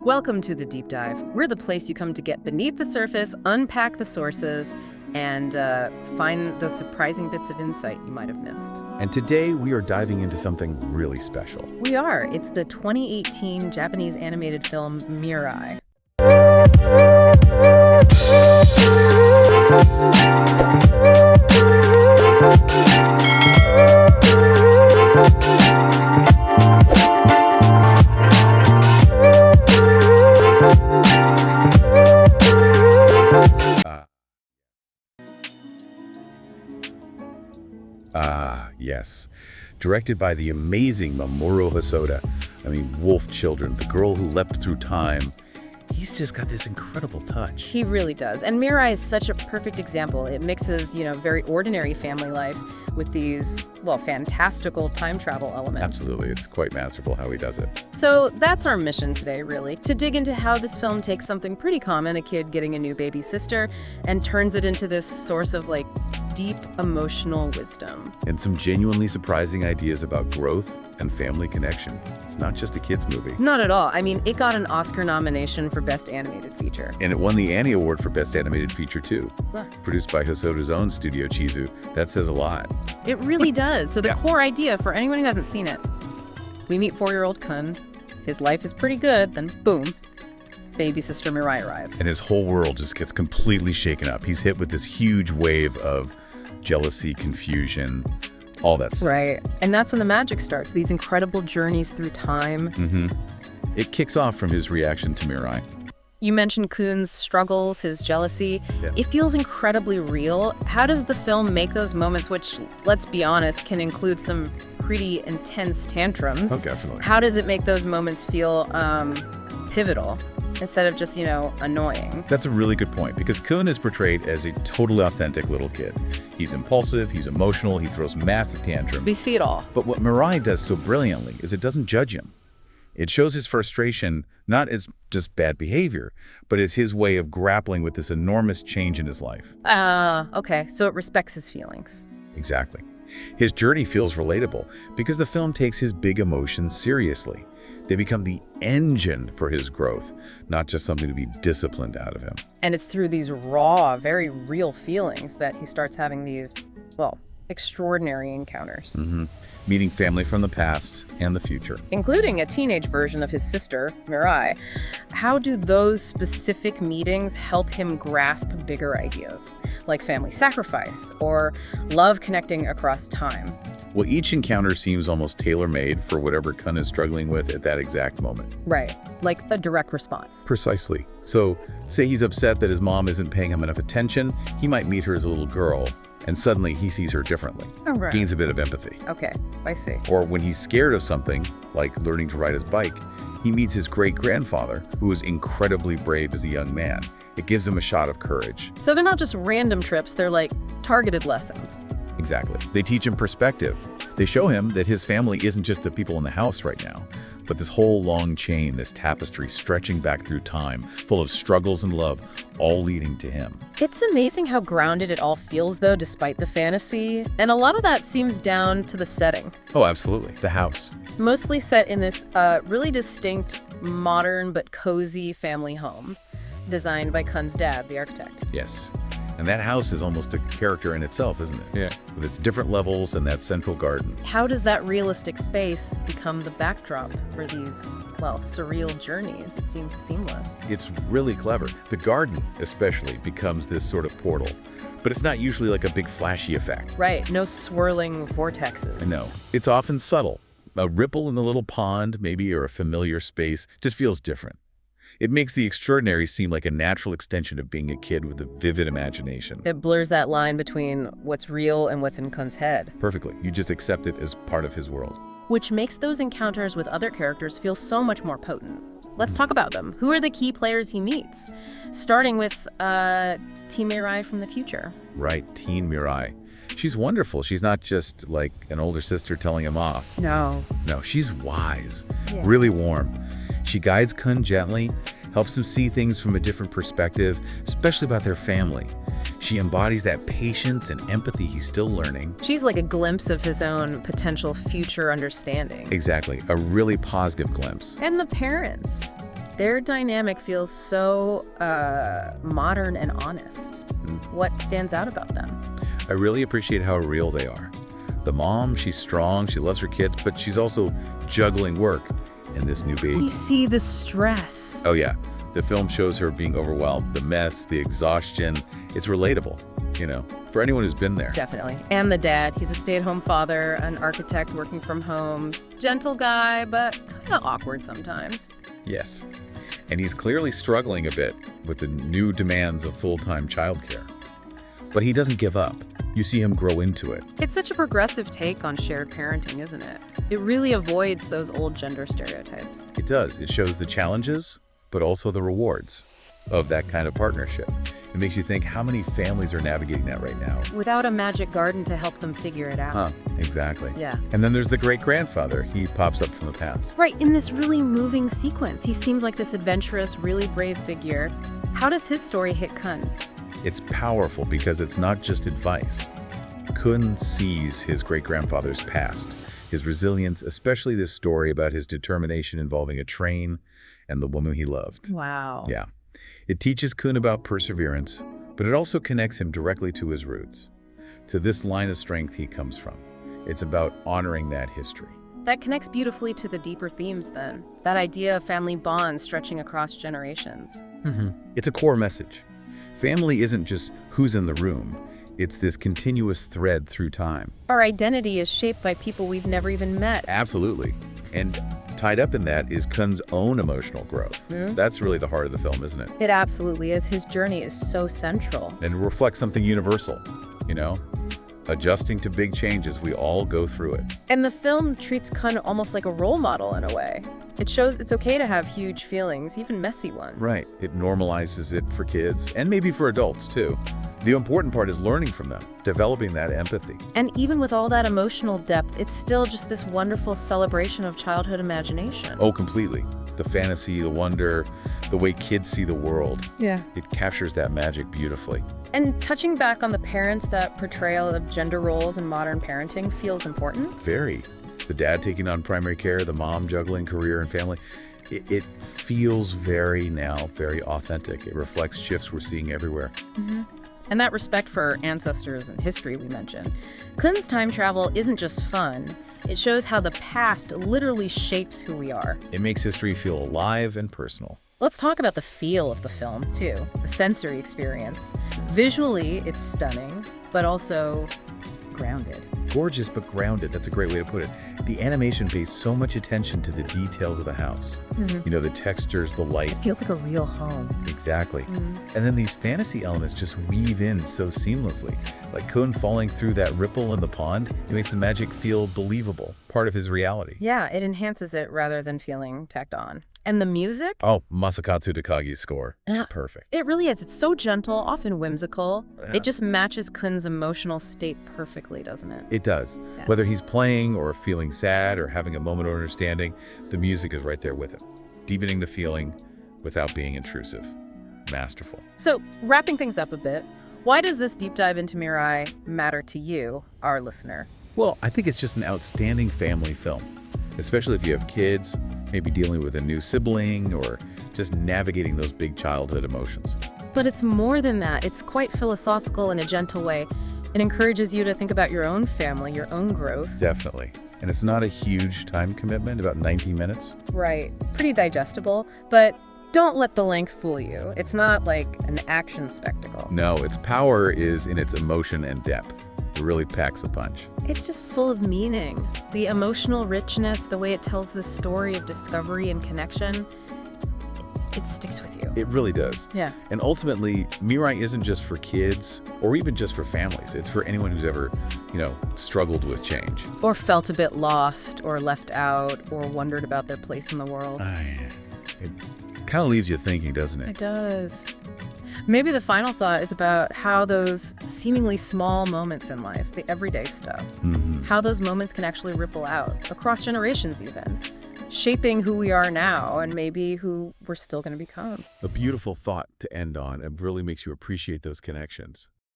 Welcome to The Deep Dive. We're the place you come to get beneath the surface, unpack the sources, and find those surprising bits of insight you might have missed. And today we are diving into something really special. We are. It's the 2018 Japanese animated film Mirai. Yes. Directed by the amazing Mamoru Hosoda. Wolf Children, the girl who leapt through time. He's just got this incredible touch. He really does. And Mirai is such a perfect example. It mixes, very ordinary family life with these, fantastical time travel elements. Absolutely. It's quite masterful how he does it. So that's our mission today, really, to dig into how this film takes something pretty common, a kid getting a new baby sister, and turns it into this source of, deep emotional wisdom. And some genuinely surprising ideas about growth and family connection. It's not just a kid's movie. Not at all. It got an Oscar nomination for Best Animated Feature. And it won the Annie Award for Best Animated Feature, too. Huh. Produced by Hosoda's own studio, Chizu. That says a lot. It really does. So the core idea, for anyone who hasn't seen it, we meet 4-year-old Kun. His life is pretty good, then boom, baby sister Mirai arrives. And his whole world just gets completely shaken up. He's hit with this huge wave of jealousy, confusion, all that stuff. Right. And that's when the magic starts, these incredible journeys through time. It kicks off from his reaction to Mirai. You mentioned Kun's struggles, his jealousy. Yeah. It feels incredibly real. How does the film make those moments, which, let's be honest, can include some pretty intense tantrums? Oh, definitely. How does it make those moments feel pivotal instead of just, annoying? That's a really good point, because Kun is portrayed as a totally authentic little kid. He's impulsive, he's emotional, he throws massive tantrums. We see it all. But what Mirai does so brilliantly is it doesn't judge him. It shows his frustration not as just bad behavior, but as his way of grappling with this enormous change in his life. Okay. So it respects his feelings. Exactly. His journey feels relatable because the film takes his big emotions seriously. They become the engine for his growth, not just something to be disciplined out of him. And it's through these raw, very real feelings that he starts having these, extraordinary encounters. Meeting family from the past and the future. Including a teenage version of his sister, Mirai. How do those specific meetings help him grasp bigger ideas, like family sacrifice or love connecting across time? Well, each encounter seems almost tailor-made for whatever Kun is struggling with at that exact moment. Right, like a direct response. Precisely. So, say he's upset that his mom isn't paying him enough attention, he might meet her as a little girl, and suddenly he sees her differently. Oh, right. Gains a bit of empathy. Okay, I see. Or when he's scared of something, like learning to ride his bike, he meets his great-grandfather, who was incredibly brave as a young man. It gives him a shot of courage. So they're not just random trips, they're targeted lessons. Exactly. They teach him perspective. They show him that his family isn't just the people in the house right now, but this whole long chain, this tapestry stretching back through time, full of struggles and love, all leading to him. It's amazing how grounded it all feels, though, despite the fantasy. And a lot of that seems down to the setting. Oh, absolutely. The house. Mostly set in this really distinct, modern but cozy family home, designed by Kun's dad, the architect. Yes. And that house is almost a character in itself, isn't it? Yeah. With its different levels and that central garden. How does that realistic space become the backdrop for these, surreal journeys? It seems seamless. It's really clever. The garden, especially, becomes this sort of portal. But it's not usually like a big flashy effect. Right, no swirling vortexes. No, it's often subtle. A ripple in the little pond, maybe, or a familiar space, just feels different. It makes the extraordinary seem like a natural extension of being a kid with a vivid imagination. It blurs that line between what's real and what's in Kun's head. Perfectly. You just accept it as part of his world. Which makes those encounters with other characters feel so much more potent. Let's talk about them. Who are the key players he meets? Starting with Teen Mirai from the future. Right, Teen Mirai. She's wonderful. She's not just like an older sister telling him off. No, she's wise, Yeah. really warm. She guides Kun gently, helps him see things from a different perspective, especially about their family. She embodies that patience and empathy he's still learning. She's like a glimpse of his own potential future understanding. Exactly, a really positive glimpse. And the parents. Their dynamic feels so modern and honest. What stands out about them? I really appreciate how real they are. The mom, she's strong, she loves her kids, but she's also juggling work and this new baby. We see the stress. Oh yeah, the film shows her being overwhelmed, the mess, the exhaustion. It's relatable, for anyone who's been there. Definitely. And the dad, he's a stay-at-home father, an architect working from home. Gentle guy, but kind of awkward sometimes. Yes, and he's clearly struggling a bit with the new demands of full-time childcare. But he doesn't give up. You see him grow into it. It's such a progressive take on shared parenting, isn't it? It really avoids those old gender stereotypes. It does. It shows the challenges, but also the rewards of that kind of partnership. It makes you think, how many families are navigating that right now? Without a magic garden to help them figure it out. Exactly. Yeah. And then there's the great-grandfather. He pops up from the past. Right, in this really moving sequence. He seems like this adventurous, really brave figure. How does his story hit Kun? It's powerful because it's not just advice. Kun sees his great-grandfather's past, his resilience, especially this story about his determination involving a train and the woman he loved. Wow. Yeah. It teaches Kun about perseverance, but it also connects him directly to his roots, to this line of strength he comes from. It's about honoring that history. That connects beautifully to the deeper themes then. That idea of family bonds stretching across generations. It's a core message. Family isn't just who's in the room. It's this continuous thread through time. Our identity is shaped by people we've never even met. Absolutely. And tied up in that is Kun's own emotional growth. That's really the heart of the film, isn't it? It absolutely is. His journey is so central. And it reflects something universal, adjusting to big changes. We all go through it. And the film treats Kun almost like a role model in a way. It shows it's okay to have huge feelings, even messy ones. Right. It normalizes it for kids and maybe for adults too. The important part is learning from them, developing that empathy. And even with all that emotional depth, it's still just this wonderful celebration of childhood imagination. Oh, completely. The fantasy, the wonder, the way kids see the world. Yeah. It captures that magic beautifully. And touching back on the parents, that portrayal of gender roles in modern parenting feels important. Very. The dad taking on primary care, the mom juggling career and family. It feels very authentic. It reflects shifts we're seeing everywhere. And that respect for our ancestors and history we mentioned. Kun's time travel isn't just fun. It shows how the past literally shapes who we are. It makes history feel alive and personal. Let's talk about the feel of the film, too. The sensory experience. Visually, it's stunning, but also grounded. Gorgeous but grounded. That's a great way to put it. The animation pays so much attention to the details of the house. The textures, the light. It feels like a real home. Exactly. And then these fantasy elements just weave in so seamlessly. Like Kun falling through that ripple in the pond, it makes the magic feel believable, part of his reality. Yeah, it enhances it rather than feeling tacked on. And the music? Oh, Masakatsu Takagi's score. Perfect. It really is. It's so gentle, often whimsical. It just matches Kun's emotional state perfectly, doesn't it? It does. Yeah. Whether he's playing or feeling sad or having a moment of understanding, the music is right there with him, deepening the feeling without being intrusive. Masterful. So, wrapping things up a bit, why does this deep dive into Mirai matter to you, our listener? Well, I think it's just an outstanding family film, especially if you have kids, maybe dealing with a new sibling or just navigating those big childhood emotions. But it's more than that. It's quite philosophical in a gentle way. It encourages you to think about your own family, your own growth. Definitely. And it's not a huge time commitment, about 90 minutes. Right. Pretty digestible, but don't let the length fool you. It's not like an action spectacle. No, its power is in its emotion and depth. It really packs a punch. It's just full of meaning. The emotional richness, the way it tells the story of discovery and connection, it sticks with you. It really does. Yeah. And ultimately, Mirai isn't just for kids or even just for families. It's for anyone who's ever, struggled with change. Or felt a bit lost or left out or wondered about their place in the world. It kind of leaves you thinking, doesn't It it? does. Maybe the final thought is about how those seemingly small moments in life, the everyday stuff, how those moments can actually ripple out across generations even, shaping who we are now and maybe who we're still going to become. A beautiful thought to end on. It really makes you appreciate those connections.